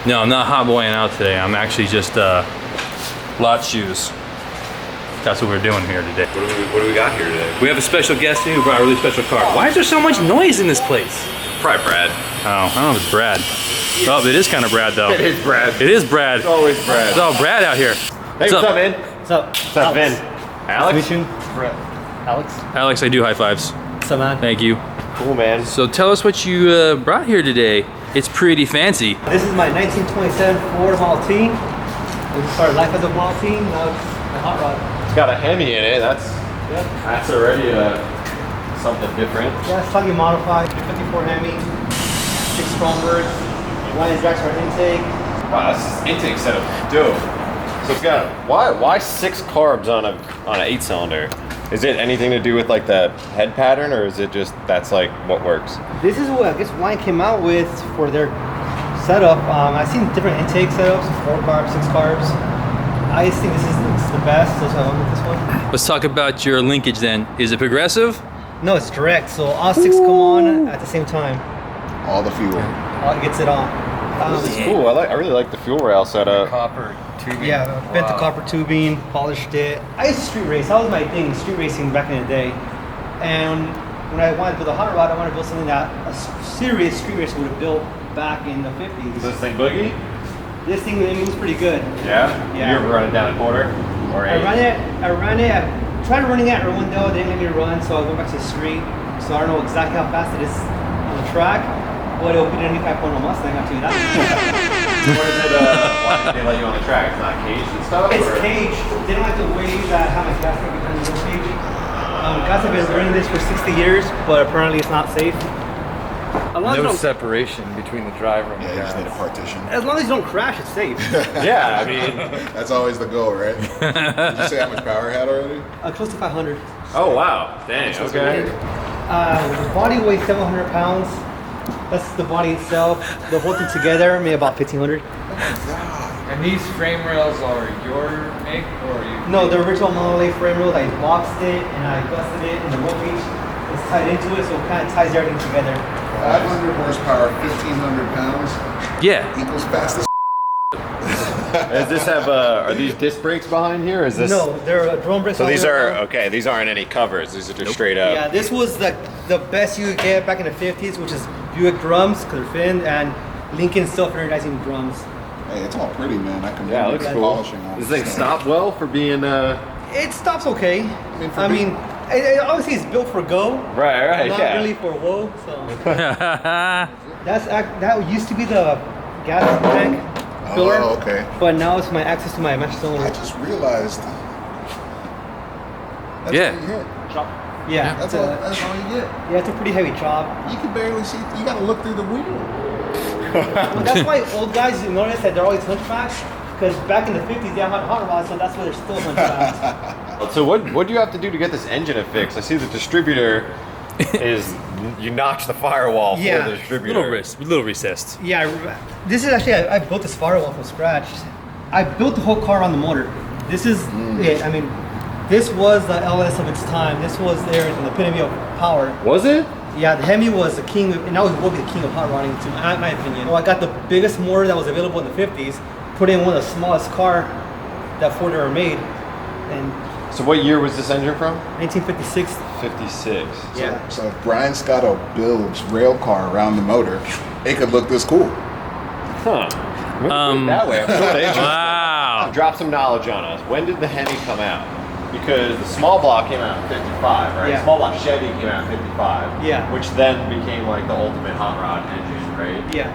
No, I'm not hot boying out today. I'm actually just lot shoes. That's what we're doing here today. What do we got here today? We have a special guest here who brought a really special car. Why is there so much noise in this place? Probably Brad. Oh, I don't know if it's Brad. Oh, it is kind of Brad though. It is Brad. It is Brad. It's always Brad. It's all Brad out here. Hey, what's up, man? What's up? What's up, Ben? Alex? Nice to meet you. Brett. Alex. Alex, I do high fives. What's up, man? Thank you. Cool, man. So tell us what you brought here today. It's pretty fancy. This is my 1927 Ford Model T. It started life as a Model T, now it's a hot rod. It's got a Hemi in it. That's already something different. Yeah, it's slightly modified. 54 Hemi, 6 chrome birds, 1 inch for intake. Wow, this intake setup is dope. So it's got why 6 carbs on an 8-cylinder? Is it anything to do with like the head pattern, or is it just that's like what works? This is what I guess Wine came out with for their setup. I've seen different intake setups, 4 carbs, 6 carbs. I just think this is the best, so I went with this one. Let's talk about your linkage then. Is it progressive? No, it's direct, so all 6 come on at the same time. All the fuel. All it gets it on. This is cool. I really like the fuel rail setup. Copper tubing. Yeah, bent the copper tubing, polished it. I used to street race. That was my thing, street racing back in the day. And when I wanted to build a hot rod, I wanted to build something that a serious street racer would have built back in the 50s. Is this thing boogie? This thing moves pretty good. Yeah? Yeah. You ever run it down a quarter? Or I 8? ran it. I tried running it at Rondo, they didn't let me run, so I went back to the street. So I don't know exactly how fast it is on the track, but it'll beat an 85.0 Mustang, I'll tell you that. Where is it, why did they let you on the track? It's not caged and stuff? It's or? caged. They don't like the way that how much gas can be in the cage. Guys have been running this for 60 years, but apparently it's not safe. No separation between the driver and Yeah, the you just need a gas. partition. As long as you don't crash, it's safe. Yeah, I mean, That's always the goal, right? Did you say how much power it had already? Close to 500. oh wow, dang, So it's okay. weird. The body weighs 700 pounds. That's the body itself. The whole thing together made about 1,500. And these frame rails are your make or you? No, the original Model A frame rail, I boxed it and I gusseted it, and the rope each is tied into it, so it kind of ties everything together. 500 horsepower, 1,500 pounds Yeah. equals fast as Does this have, are these disc brakes behind here? Or is this? No, they're drum brakes. So these all the way are, around. okay, these aren't any covers. These are just straight up. Yeah, this was the best you could get back in the 50s, which is Buick drums, because they're thin, and Lincoln self-energizing drums. Hey, it's all pretty, man. I can Yeah, it looks cool. polishing on Does it. this thing stop well for being, It stops okay. for I big- mean, obviously it's built for go, Right, not yeah. really for whoa. So that used to be the gas tank filler, Oh, okay. but now it's my access to my master I cylinder. just realized. That's Yeah. all you get. Yeah, That's all you get. yeah, it's a pretty heavy job. You can barely see. You gotta look through the wheel. Well, that's why old guys, you notice that they're always hunchbacks, because back in the 50s they had hot rods, so that's why they're still hunchbacks. So what do you have to do to get this engine fixed? I see the distributor is, you notch the firewall Yeah. for the distributor. little recessed. Yeah, this is actually, I built this firewall from scratch. I built the whole car on the motor. This is it. I mean, this was the LS of its time. This was the epitome of power. Was it? Yeah, the Hemi was the king, and now will be the king of hot rodding, to my opinion. Well, I got the biggest motor that was available in the 50s, put in one of the smallest car that Ford ever made, and So what year was this engine from? 1956. 56. Yeah. So if Brian Scotto builds rail car around the motor, it could look this cool. Huh. That way, I'm sort of interested. Wow. Drop some knowledge on us. When did the Hemi come out? Because the small block came out in 55, right? Yeah. Small block Chevy came out in 55. Yeah. Which then became like the ultimate hot rod engine, right? Yeah.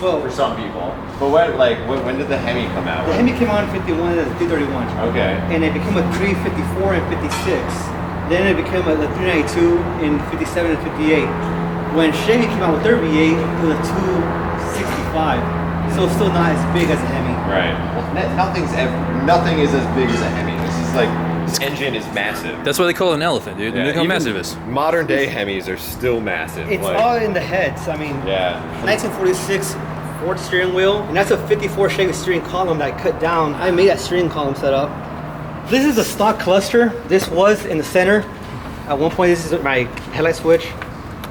Well, for some people. But when did the Hemi come out? the Hemi came out in 51 and the 331. Okay. And it became a 354 and 56. Then it became a 392 in 57 and 58. When Chevy came out with their V8, it was a 265. So it's still not as big as a Hemi. Right. Well, nothing is as big as a Hemi. This engine is massive. That's why they call it an elephant, dude. Look how even massive it is. Modern day Hemis are still massive. It's all in the heads. I mean, yeah. 1946 Ford steering wheel, and that's a 54 Chevy steering column that I cut down. I made that steering column set up. This is a stock cluster. This was in the center. At one point, this is my headlight switch.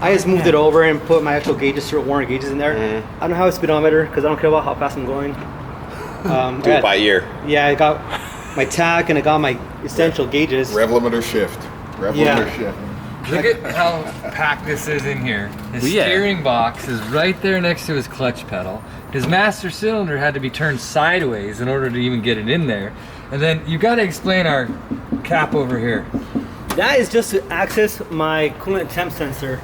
I just moved it over and put my actual gauges, through warranty gauges in there. Mm-hmm. I don't have a speedometer because I don't care about how fast I'm going. Do it by ear. Yeah, I got my tach and I got my essential gauges. Rev limiter shift. Rev limiter shift. Look at how packed this is in here. His Well, yeah. steering box is right there next to his clutch pedal. His master cylinder had to be turned sideways in order to even get it in there. And then you got to explain our cap over here. That is just to access my coolant temp sensor.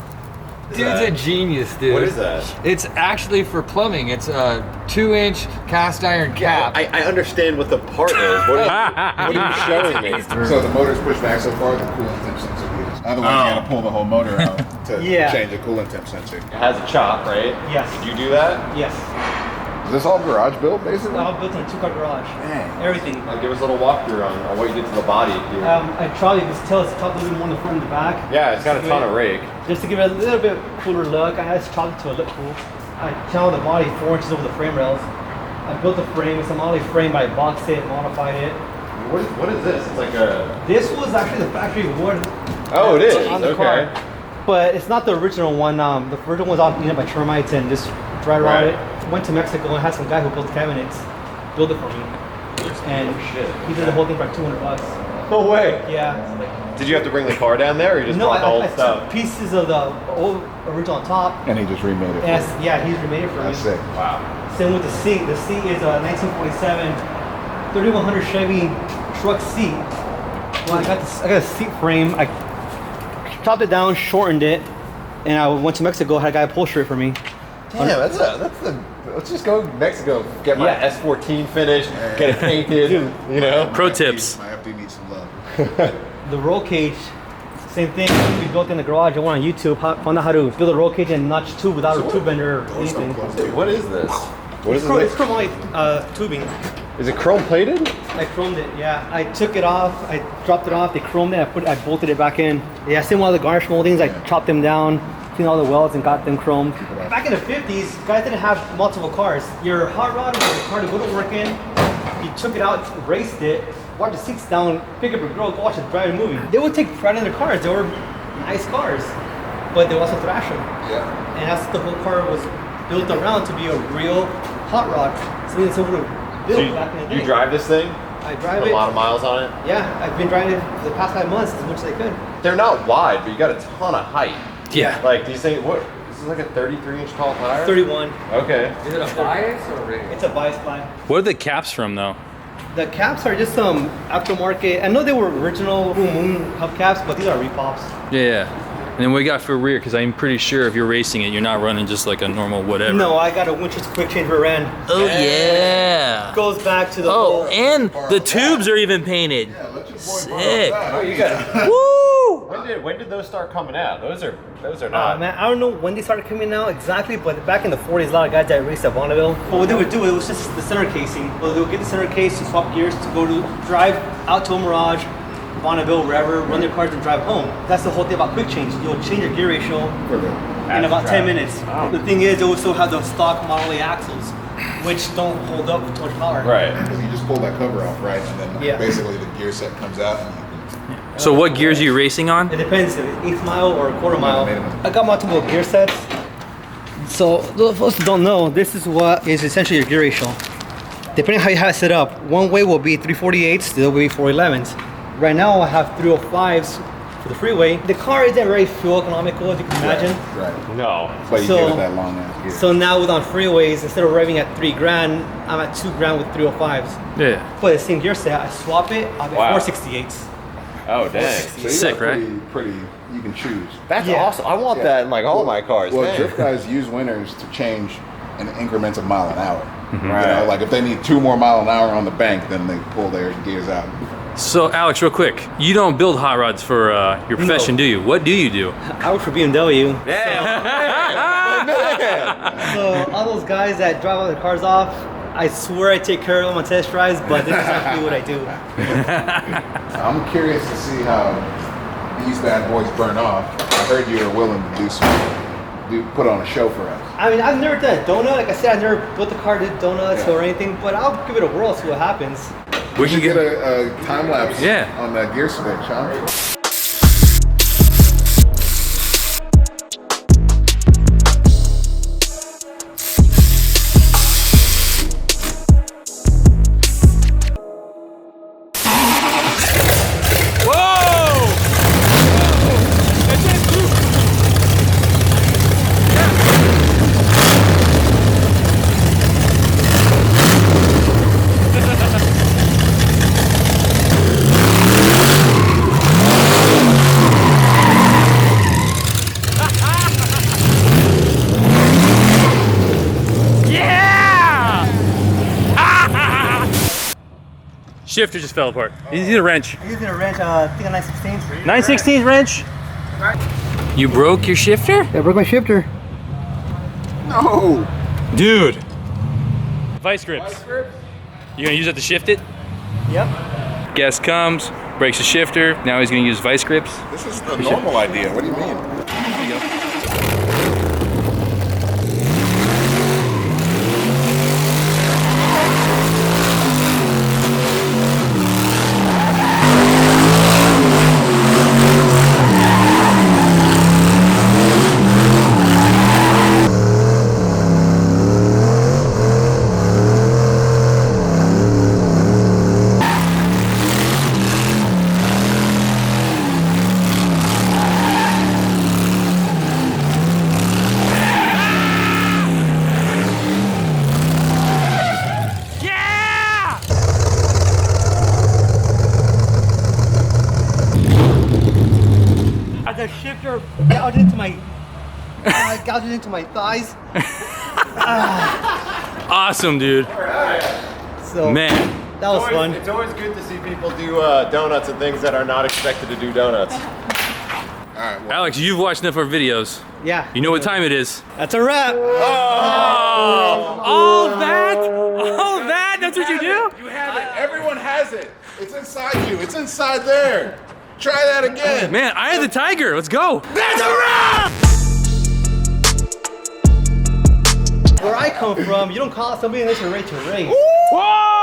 Dude's a genius, dude. What is that? It's actually for plumbing. It's a 2-inch cast iron cap. I understand what the part is. What are you showing me? So the motor's pushed back so far, the coolant temp sensor leaves. Otherwise, you gotta pull the whole motor out to change the coolant temp sensor. It has a chop, right? Yes. Did you do that? Yes. Is this all garage built, basically? All built in a 2-car garage. Man. Everything. Give us a little walkthrough on what you did to the body here. I tried, you can tell it's chopped a little bit more in the front and the back. Yeah, it's got a ton of rake. Just to give it a little bit cooler look, I just chopped it to a look cool. I channeled the body 4 inches over the frame rails. I built the frame, it's a Molly frame, but I boxed it, modified it. What is this? It's like a... This was actually the factory wood. Oh, it is. On the Okay. car. But it's not the original one. The original one's all eaten by termites and just dry rotted. Went to Mexico and had some guy who built cabinets build it for me. And he did the whole thing for like $200. No way. Yeah. Did you have to bring the car down there, or you just No, bought the whole I stuff? took pieces of the old original on top. And he just remade it. And he's remade it for That's me. sick. Wow. Same with the seat. The seat is a 1947 3100 Chevy truck seat. Well, I got a seat frame. I chopped it down, shortened it, and I went to Mexico. Had a guy upholster it for me. Damn, that's the. Let's just go to Mexico, get my S14 finished, get it painted. You know. Pro tips. My FD needs some love. The roll cage, same thing. We built in the garage. I went on YouTube, found out how to build a roll cage and notch tube without a tube bender or anything. What is this? What is It's this? chromoly tubing. Is it chrome plated? I chromed it, yeah. I took it off, I dropped it off, they chromed it, I bolted it back in. Yeah, same with all the garnish moldings, I chopped them down, cleaned all the welds and got them chromed. Back in the 50s, guys didn't have multiple cars. Your hot rod was a car to go to work in, you took it out, raced it, watch the seats down, pick up your girl, go watch it drive a movie. They would take pride in their cars, they were nice cars, but they would also thrash them. Yeah. And that's the whole car was built around to be a real hot rod. So it's over built back in the day. You drive this thing? I drive Put it. a lot of miles on it? Yeah, I've been driving it for the past 5 months as much as I could. They're not wide, but you got a ton of height. Yeah. Like these things, this is like a 33-inch tall tire? 31. Okay. Is it a bias or rig? It's a bias ply. What are the caps from though? The caps are just some aftermarket. I know they were original Full Moon hubcaps, but these are repops. Yeah. And then what you got for rear? Because I'm pretty sure if you're racing it, you're not running just like a normal whatever. No, I got a Winchester quick change rear end. Oh yeah. Goes back to the Oh, whole. and the tubes are even painted. Yeah, let your boy Sick. borrow Oh, that. you got Woo! when did those start coming out? Those are Oh not. man, I don't know when they started coming out exactly, but back in the 40s, a lot of guys that raced at Bonneville. But what they would do, it was just the center casing. Well, they would get the center case to swap gears to go to drive out to a Mirage, Bonneville, wherever, run their cars and drive home. That's the whole thing about quick change. You'll change your gear ratio For the in about 10 minutes. The thing is, they also have the stock Model A axles, which don't hold up with too much power. Right. Because you just pull that cover off, right? And then basically the gear set comes out and you can... So what gears are you racing on? It depends if it's eighth mile or a quarter mile. Minimum. I got multiple gear sets. So those of us who don't know, this is what is essentially your gear ratio. Depending on how you have it set up, one way will be 348s, the other way 411s. Right now I have 305s for the freeway. The car isn't very fuel economical, as you can imagine. Right. No. But you So- give it that long ass gear. So now with on freeways, instead of revving at $3,000, I'm at $2,000 with 305s. Yeah. But the same gear set, I swap it, I'll get Wow. 468s. Oh dang. So you Sick, got right? Pretty, you can choose. That's Yeah. awesome. I want that in like all my cars. Well, man. drift guys use winners to change in increments of mile an hour. Mm-hmm. You know, like if they need 2 more mile an hour on the bank, then they pull their gears out. So Alex, real quick, you don't build hot rods for your profession, do you? What do you do? I work for BMW. Yeah. So all those guys that drive all their cars off, I swear I take care of them on test drives, but that's exactly what I do. I'm curious to see how these bad boys burn off. I heard you were willing to put on a show for us. I mean, I've never done a donut. Like I said, I've never built a car to donuts or anything, but I'll give it a whirl, see what happens. We should get a time lapse Yeah. on that gear switch, huh? Shifter just fell apart. He's using a wrench. I'm using a wrench, I think a 9/16. 9/16 wrench? You broke your shifter? Yeah, I broke my shifter. No! Dude. Vice grips. You gonna use it to shift it? Yep. Guest comes, breaks the shifter. Now he's gonna use vice grips. This is the normal idea. What do you mean? There you go. The shifter gouged into my thighs. Awesome, dude. So Man. that was fun. It's always good to see people do donuts and things that are not expected to do donuts. All right, well, Alex, you've watched enough of our videos. Yeah. You know what time it is. That's a wrap. All that? That's what you do? you have it. Everyone has it. It's inside you. It's inside there. Try that again. Man, Eye of the Tiger. Let's go. That's a wrap! Where I come from, you don't call somebody unless you're ready to race. Whoa!